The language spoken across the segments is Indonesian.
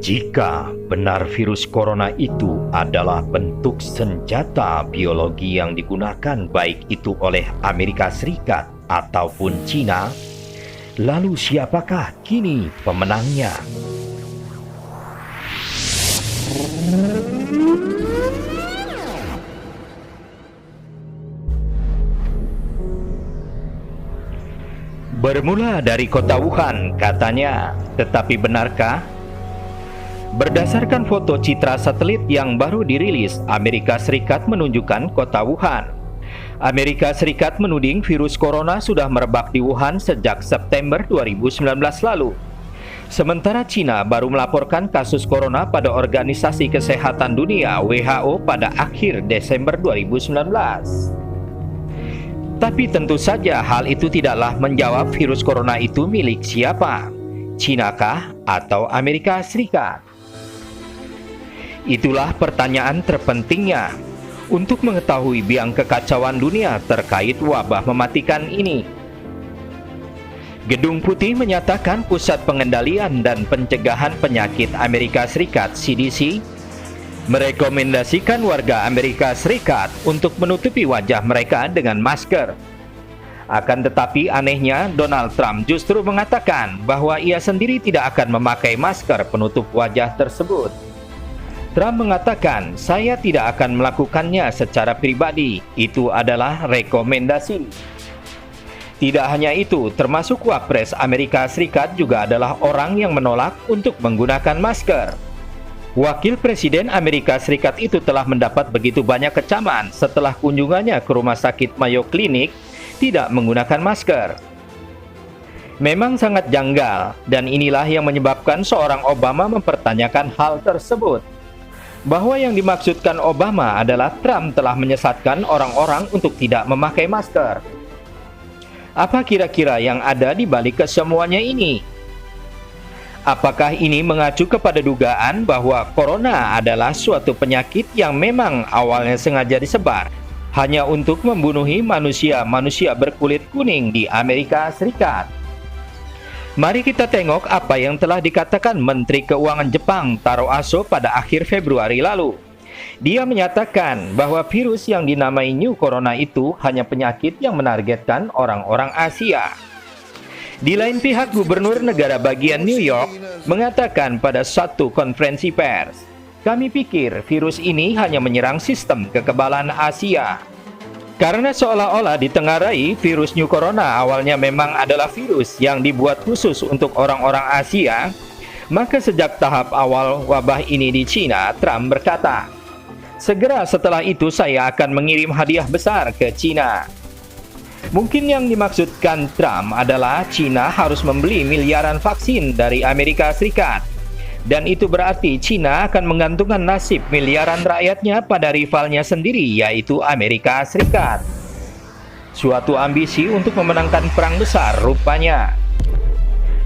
Jika benar virus corona itu adalah bentuk senjata biologi yang digunakan baik itu oleh Amerika Serikat ataupun Cina, lalu siapakah kini pemenangnya? Bermula dari kota Wuhan katanya, tetapi benarkah? Berdasarkan foto citra satelit yang baru dirilis, Amerika Serikat menunjukkan kota Wuhan. Amerika Serikat menuding virus corona sudah merebak di Wuhan sejak September 2019 lalu. Sementara Cina baru melaporkan kasus corona pada Organisasi Kesehatan Dunia WHO pada akhir Desember 2019. Tapi tentu saja hal itu tidaklah menjawab virus corona itu milik siapa, Cina kah atau Amerika Serikat? Itulah pertanyaan terpentingnya untuk mengetahui biang kekacauan dunia terkait wabah mematikan ini. Gedung Putih menyatakan Pusat Pengendalian dan Pencegahan Penyakit Amerika Serikat (CDC) merekomendasikan warga Amerika Serikat untuk menutupi wajah mereka dengan masker. Akan tetapi anehnya, Donald Trump justru mengatakan bahwa ia sendiri tidak akan memakai masker penutup wajah tersebut. Trump mengatakan, "Saya tidak akan melakukannya secara pribadi, itu adalah rekomendasi." Tidak hanya itu, termasuk Wapres Amerika Serikat juga adalah orang yang menolak untuk menggunakan masker. Wakil Presiden Amerika Serikat itu telah mendapat begitu banyak kecaman setelah kunjungannya ke Rumah Sakit Mayo Clinic tidak menggunakan masker. Memang sangat janggal, dan inilah yang menyebabkan seorang Obama mempertanyakan hal tersebut. Bahwa yang dimaksudkan Obama adalah Trump telah menyesatkan orang-orang untuk tidak memakai masker. Apa kira-kira yang ada di balik kesemuanya ini? Apakah ini mengacu kepada dugaan bahwa corona adalah suatu penyakit yang memang awalnya sengaja disebar hanya untuk membunuhi manusia berkulit kuning di Amerika Serikat? Mari kita tengok apa yang telah dikatakan Menteri Keuangan Jepang Taro Aso pada akhir Februari lalu. Dia menyatakan bahwa virus yang dinamai New Corona itu hanya penyakit yang menargetkan orang-orang Asia. Di lain pihak, Gubernur negara bagian New York mengatakan pada satu konferensi pers, "Kami pikir virus ini hanya menyerang sistem kekebalan Asia." Karena seolah-olah ditengarai virus New Corona awalnya memang adalah virus yang dibuat khusus untuk orang-orang Asia, maka sejak tahap awal wabah ini di Cina, Trump berkata, "Segera setelah itu saya akan mengirim hadiah besar ke Cina." Mungkin yang dimaksudkan Trump adalah Cina harus membeli miliaran vaksin dari Amerika Serikat. Dan itu berarti Cina akan menggantungkan nasib miliaran rakyatnya pada rivalnya sendiri, yaitu Amerika Serikat. Suatu ambisi untuk memenangkan perang besar rupanya.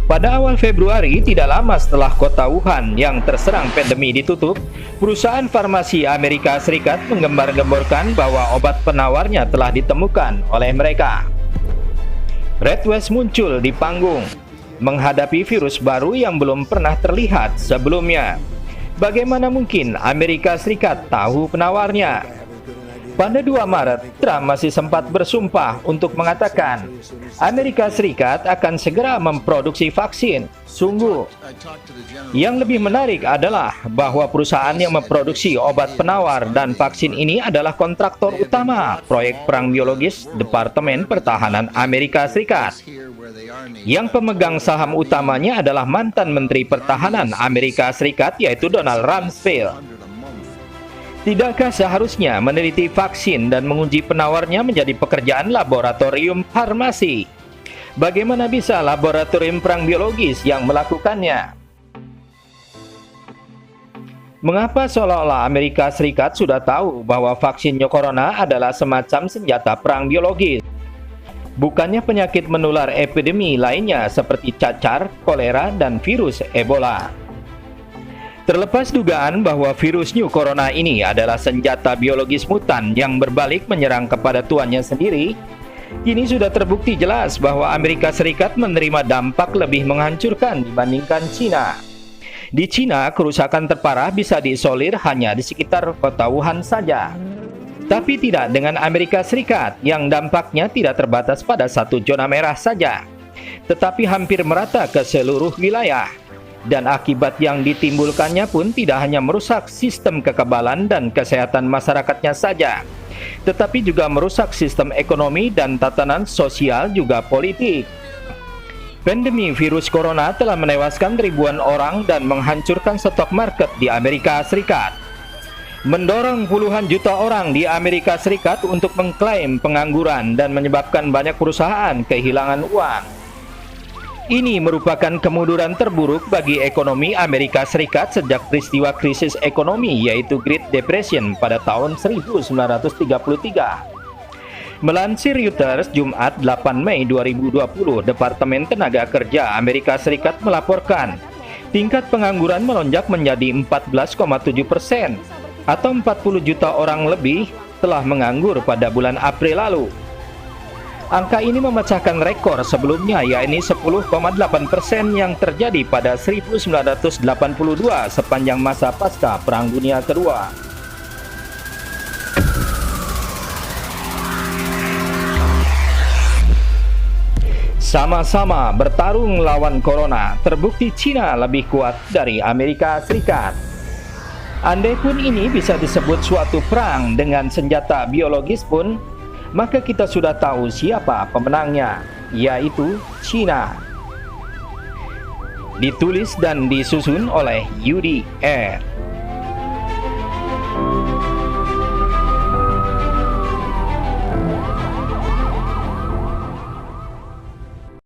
Pada awal Februari, tidak lama setelah kota Wuhan yang terserang pandemi ditutup, perusahaan farmasi Amerika Serikat menggembar-gemborkan bahwa obat penawarnya telah ditemukan oleh mereka. Red West muncul di panggung menghadapi virus baru yang belum pernah terlihat sebelumnya. Bagaimana mungkin Amerika Serikat tahu penawarnya? Pada 2 Maret, Trump masih sempat bersumpah untuk mengatakan Amerika Serikat akan segera memproduksi vaksin. Sungguh, yang lebih menarik adalah bahwa perusahaan yang memproduksi obat penawar dan vaksin ini adalah kontraktor utama proyek perang biologis Departemen Pertahanan Amerika Serikat. Yang pemegang saham utamanya adalah mantan Menteri Pertahanan Amerika Serikat, yaitu Donald Rumsfeld. Tidakkah seharusnya meneliti vaksin dan menguji penawarnya menjadi pekerjaan laboratorium farmasi? Bagaimana bisa laboratorium perang biologis yang melakukannya? Mengapa seolah-olah Amerika Serikat sudah tahu bahwa vaksin New Corona adalah semacam senjata perang biologis? Bukannya penyakit menular epidemi lainnya seperti cacar, kolera, dan virus Ebola. Terlepas dugaan bahwa virus New Corona ini adalah senjata biologis mutan yang berbalik menyerang kepada tuannya sendiri, kini sudah terbukti jelas bahwa Amerika Serikat menerima dampak lebih menghancurkan dibandingkan Cina. Di Cina, kerusakan terparah bisa diisolir hanya di sekitar kota Wuhan saja. Tapi tidak dengan Amerika Serikat, yang dampaknya tidak terbatas pada satu zona merah saja, tetapi hampir merata ke seluruh wilayah. Dan akibat yang ditimbulkannya pun tidak hanya merusak sistem kekebalan dan kesehatan masyarakatnya saja, tetapi juga merusak sistem ekonomi dan tatanan sosial juga politik. Pandemi virus corona telah menewaskan ribuan orang dan menghancurkan stok market di Amerika Serikat, mendorong puluhan juta orang di Amerika Serikat untuk mengklaim pengangguran dan menyebabkan banyak perusahaan kehilangan uang. Ini merupakan kemunduran terburuk bagi ekonomi Amerika Serikat sejak peristiwa krisis ekonomi yaitu Great Depression pada tahun 1933. Melansir Reuters Jumat 8 Mei 2020, Departemen Tenaga Kerja Amerika Serikat melaporkan tingkat pengangguran melonjak menjadi 14,7% atau 40 juta orang lebih telah menganggur pada bulan April lalu. Angka ini memecahkan rekor sebelumnya, yakni 10,8% yang terjadi pada 1982 sepanjang masa pasca Perang Dunia Kedua. Sama-sama bertarung lawan corona, terbukti Cina lebih kuat dari Amerika Serikat. Andaipun ini bisa disebut suatu perang dengan senjata biologis pun, maka kita sudah tahu siapa pemenangnya, yaitu Cina. Ditulis dan disusun oleh Yudi R.